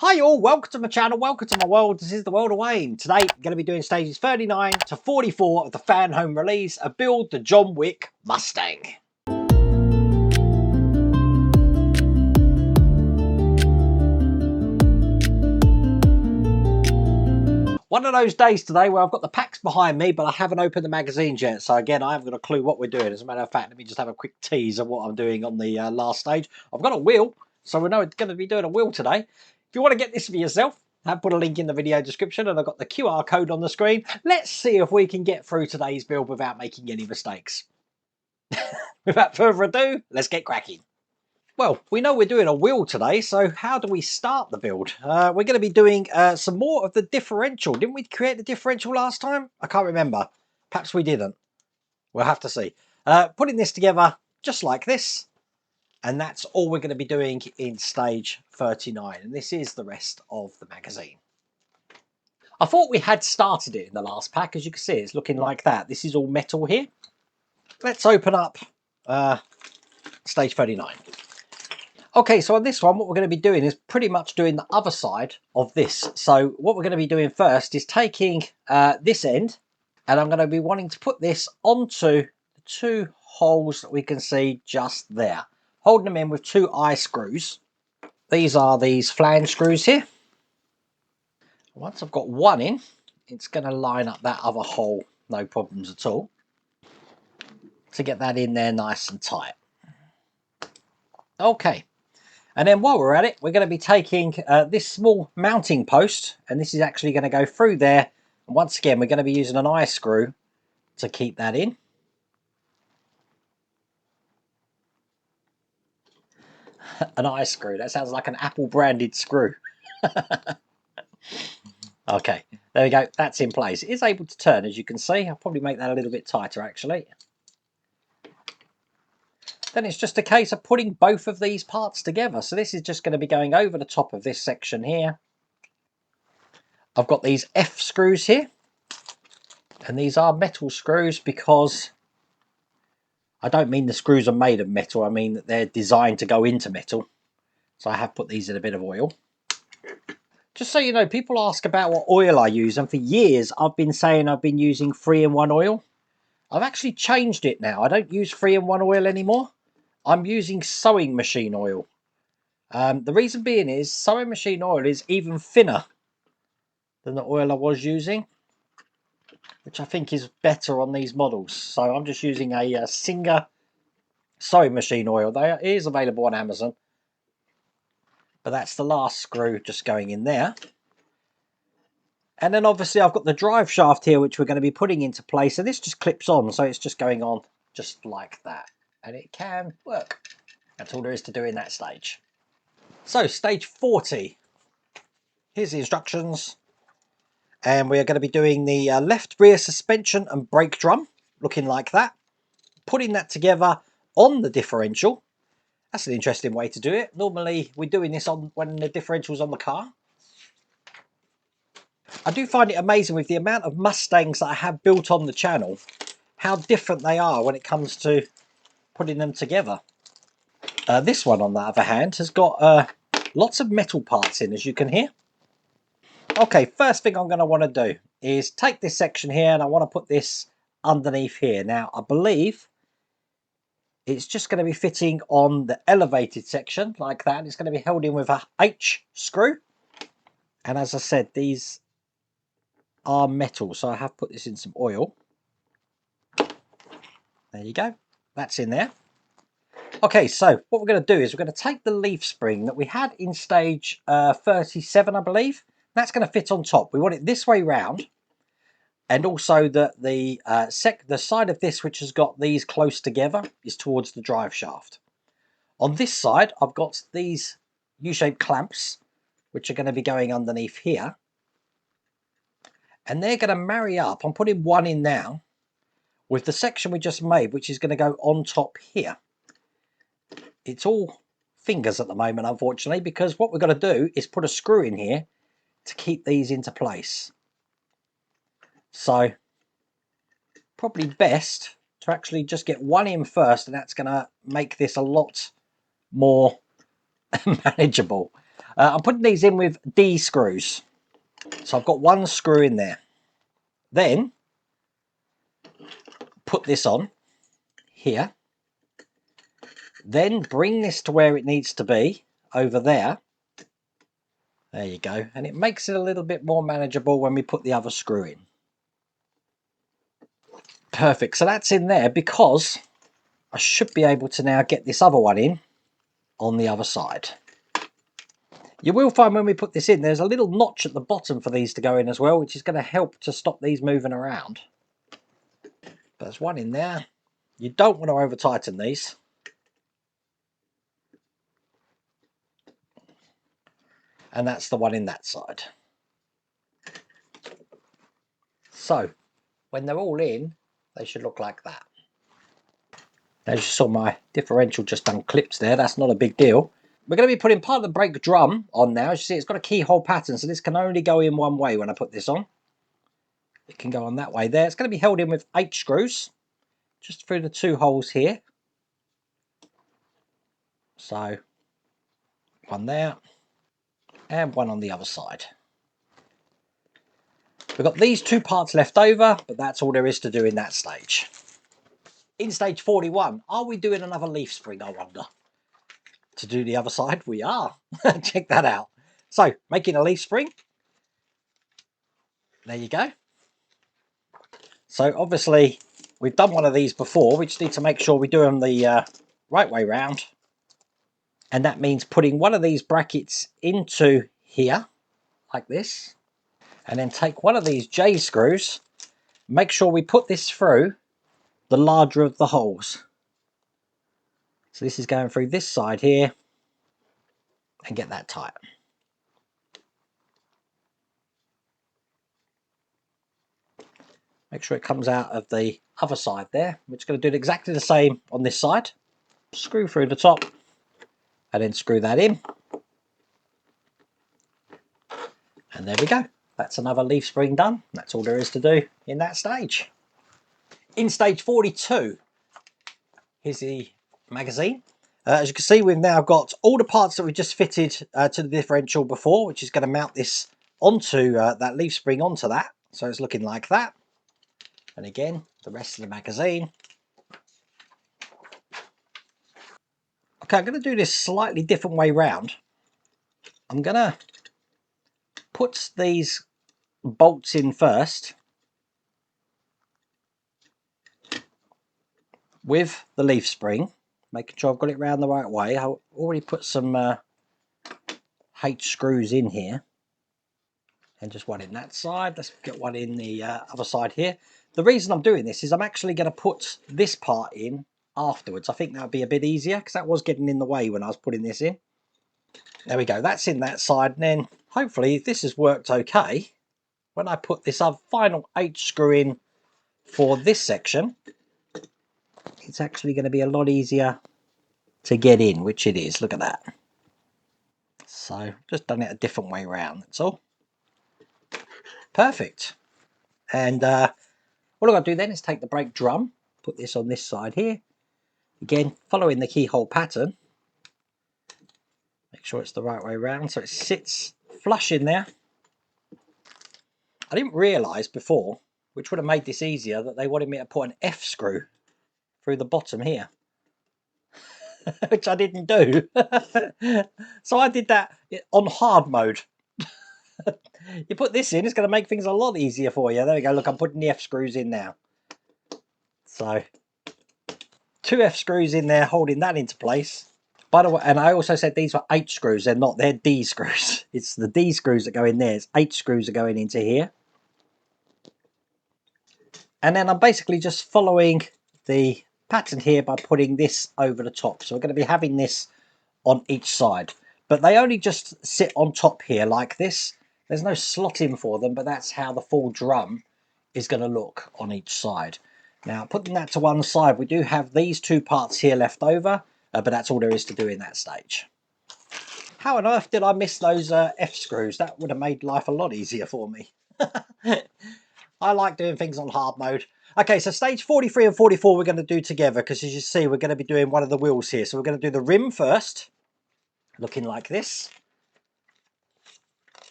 Hi all, welcome to my channel, welcome to my world. This is the world of Wayne. Today I'm going to be doing stages 39 to 44 of the Fanhome release, a build the John Wick Mustang. One of those days today where I've got the packs behind me, but I haven't opened the magazines yet. So again, I haven't got a clue what we're doing. As a matter of fact, let me just have a quick tease of what I'm doing on the last stage. I've got a wheel, so we know it's going to be doing a wheel today. If you want to get this for yourself, I've put a link in the video description and I've got the QR code on the screen. Let's see if we can get through today's build without making any mistakes. Without further ado, let's get cracking. Well, we know we're doing a wheel today, so how do we start the build? We're going to be doing some more of the differential. Didn't we create the differential last time? I can't remember. Perhaps we didn't. We'll have to see. Putting this together just like this, and that's all we're going to be doing in stage 39. And this is the rest of the magazine. I thought we had started it in the last pack. As you can see, it's looking like that. This is all metal here. Let's open up stage 39. Okay, so on this one, what we're going to be doing is pretty much doing the other side of this. So what we're going to be doing first is taking this end, and I'm going to be wanting to put this onto the two holes that we can see just there. Holding them in with two eye screws. These are these flange screws here. Once I've got one in, it's going to line up that other hole, no problems at all, to get that in there nice and tight. Okay. And then while we're at it, we're going to be taking this small mounting post, and this is actually going to go through there. And once again, we're going to be using an eye screw to keep that in. An eye screw, that sounds like an Apple branded screw. Okay, there we go, that's in place. It is able to turn, as you can see. I'll probably make that a little bit tighter actually. Then it's just a case of putting both of these parts together. So this is just going to be going over the top of this section here. I've got these F screws here, and these are metal screws because I don't mean the screws are made of metal, I mean that they're designed to go into metal. So I have put these in a bit of oil. Just so you know, people ask about what oil I use, and for years I've been saying I've been using 3-in-1 oil. I've actually changed it now. I don't use 3-in-1 oil anymore. I'm using sewing machine oil. The reason being is sewing machine oil is even thinner than the oil I was using, which I think is better on these models. So I'm just using a Singer sewing machine oil. It is available on Amazon. But that's the last screw just going in there. And then obviously I've got the drive shaft here, which we're going to be putting into place. And this just clips on, so it's just going on just like that. And it can work. That's all there is to do in that stage. So stage 40. Here's the instructions. And we're going to be doing the left rear suspension and brake drum, looking like that. Putting that together on the differential. That's an interesting way to do it. Normally we're doing this on when the differential's on the car. I do find it amazing with the amount of Mustangs that I have built on the channel, how different they are when it comes to putting them together. This one, on the other hand, has got lots of metal parts in, as you can hear. Okay, first thing I'm going to want to do is take this section here, and I want to put this underneath here. Now, I believe it's just going to be fitting on the elevated section like that. It's going to be held in with a H screw. And as I said, these are metal, so I have put this in some oil. There you go, that's in there. Okay, so what we're going to do is we're going to take the leaf spring that we had in stage 37, I believe. That's going to fit on top. We want it this way round, and also that the side of this which has got these close together is towards the drive shaft. On this side, I've got these U-shaped clamps which are going to be going underneath here, and they're going to marry up. I'm putting one in now with the section we just made, which is going to go on top here. It's all fingers at the moment, unfortunately, because what we're going to do is put a screw in here to keep these into place. So probably best to actually just get one in first, and that's going to make this a lot more manageable. I'm putting these in with D screws. So I've got one screw in there. Then put this on here. Then bring this to where it needs to be, over there. There you go. And it makes it a little bit more manageable when we put the other screw in. Perfect. So that's in there because I should be able to now get this other one in on the other side. You will find when we put this in, there's a little notch at the bottom for these to go in as well, which is going to help to stop these moving around. There's one in there. You don't want to over tighten these. And that's the one in that side. So when they're all in, they should look like that. As you saw, my differential just unclips there. That's not a big deal. We're going to be putting part of the brake drum on now. As you see, it's got a keyhole pattern, so this can only go in one way when I put this on. It can go on that way there. It's going to be held in with H screws, just through the two holes here. So, one there, and one on the other side. We've got these two parts left over, but that's all there is to do in that stage. In stage 41, are we doing another leaf spring, I wonder? To do the other side, we are. Check that out. So, making a leaf spring. There you go. So, obviously, we've done one of these before. We just need to make sure we do them the right way round. And that means putting one of these brackets into here, like this. And then take one of these J screws. Make sure we put this through the larger of the holes. So this is going through this side here. And get that tight. Make sure it comes out of the other side there. We're just going to do exactly the same on this side. Screw through the top. And then screw that in. And there we go. That's another leaf spring done. That's all there is to do in that stage. In stage 42, here's the magazine. As you can see, we've now got all the parts that we just fitted to the differential before, which is going to mount this onto that leaf spring onto that. So it's looking like that. And again, the rest of the magazine. Okay, I'm going to do this slightly different way round. I'm going to put these bolts in first with the leaf spring, making sure I've got it round the right way. I already put some H screws in here, and just one in that side. Let's get one in the other side here. The reason I'm doing this is I'm actually going to put this part in afterwards. I think that would be a bit easier because that was getting in the way when I was putting this in. There we go, that's in that side, and then hopefully this has worked okay. When I put this final H screw in for this section, it's actually going to be a lot easier to get in, which it is. Look at that. So just done it a different way around, that's all. Perfect. And all I've got to do then is take the brake drum, put this on this side here. Again, following the keyhole pattern. Make sure it's the right way around so it sits flush in there. I didn't realise before, which would have made this easier, that they wanted me to put an F screw through the bottom here. Which I didn't do. So I did that on hard mode. You put this in, it's going to make things a lot easier for you. There we go, look, I'm putting the F screws in now. So, 2 F screws in there holding that into place. By the way, and I also said these were H screws, they're D screws. It's the D screws that go in there, it's H screws are going into here. And then I'm basically just following the pattern here by putting this over the top. So we're going to be having this on each side. But they only just sit on top here like this. There's no slotting for them, but that's how the full drum is going to look on each side. Now, putting that to one side, we do have these 2 parts here left over, but that's all there is to do in that stage. How on earth did I miss those F screws? That would have made life a lot easier for me. I like doing things on hard mode. Okay, so stage 43 and 44 we're going to do together, because as you see, we're going to be doing one of the wheels here. So we're going to do the rim first, looking like this.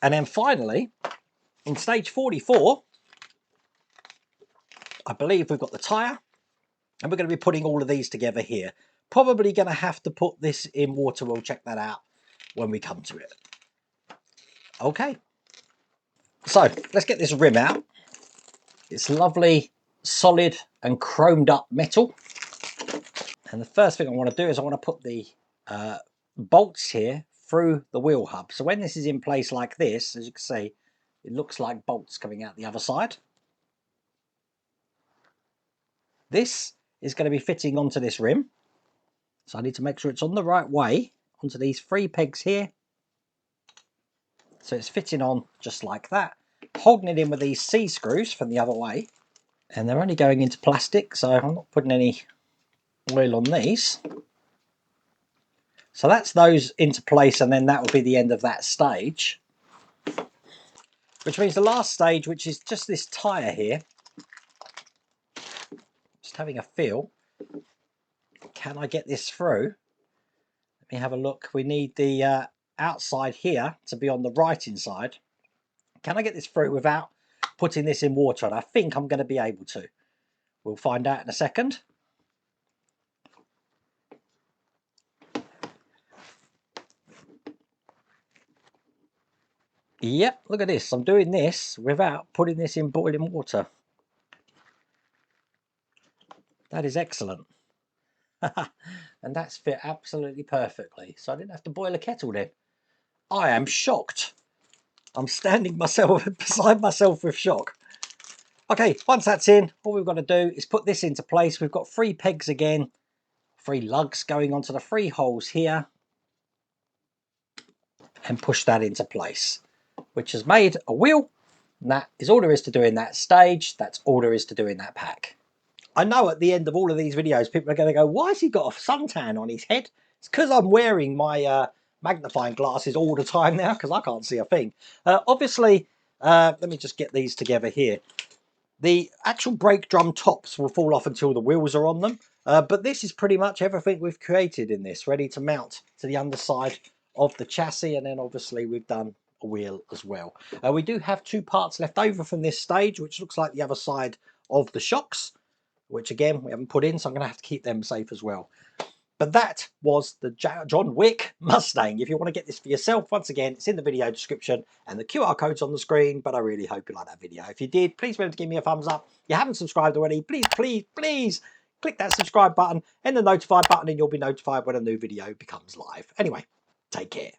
And then finally, in stage 44, I believe we've got the tyre, and we're going to be putting all of these together here. Probably going to have to put this in water. We'll check that out when we come to it. Okay, so let's get this rim out. It's lovely, solid and chromed up metal. And the first thing I want to do is I want to put the bolts here through the wheel hub. So when this is in place like this, as you can see, it looks like bolts coming out the other side. This is going to be fitting onto this rim. So I need to make sure it's on the right way onto these 3 pegs here. So it's fitting on just like that. Holding it in with these C screws from the other way. And they're only going into plastic, so I'm not putting any oil on these. So that's those into place, and then that will be the end of that stage. Which means the last stage, which is just this tyre here. Just having a feel. Can I get this through? Let me have a look. We need the outside here to be on the right inside. Can I get this through without putting this in water? And I think I'm going to be able to. We'll find out in a second. Yep, look at this. I'm doing this without putting this in boiling water. That is excellent. And that's fit absolutely perfectly. So I didn't have to boil a kettle then. I am shocked. I'm standing myself beside myself with shock. Okay, once that's in, all we've got to do is put this into place. We've got 3 pegs again, 3 lugs going onto the 3 holes here, and push that into place, which has made a wheel. And that is all there is to do in that stage. That's all there is to do in that pack. I know at the end of all of these videos, people are going to go, why has he got a suntan on his head? It's because I'm wearing my magnifying glasses all the time now, because I can't see a thing. Obviously, let me just get these together here. The actual brake drum tops will fall off until the wheels are on them. But this is pretty much everything we've created in this, ready to mount to the underside of the chassis. And then obviously we've done a wheel as well. We do have 2 parts left over from this stage, which looks like the other side of the shocks, which again we haven't put in, so I'm going to have to keep them safe as well. But that was the John Wick Mustang. If you want to get this for yourself, once again, it's in the video description and the QR code's on the screen. But I really hope you like that video. If you did, please remember to give me a thumbs up. If you haven't subscribed already, please click that subscribe button and the notify button, and you'll be notified when a new video becomes live. Anyway, take care.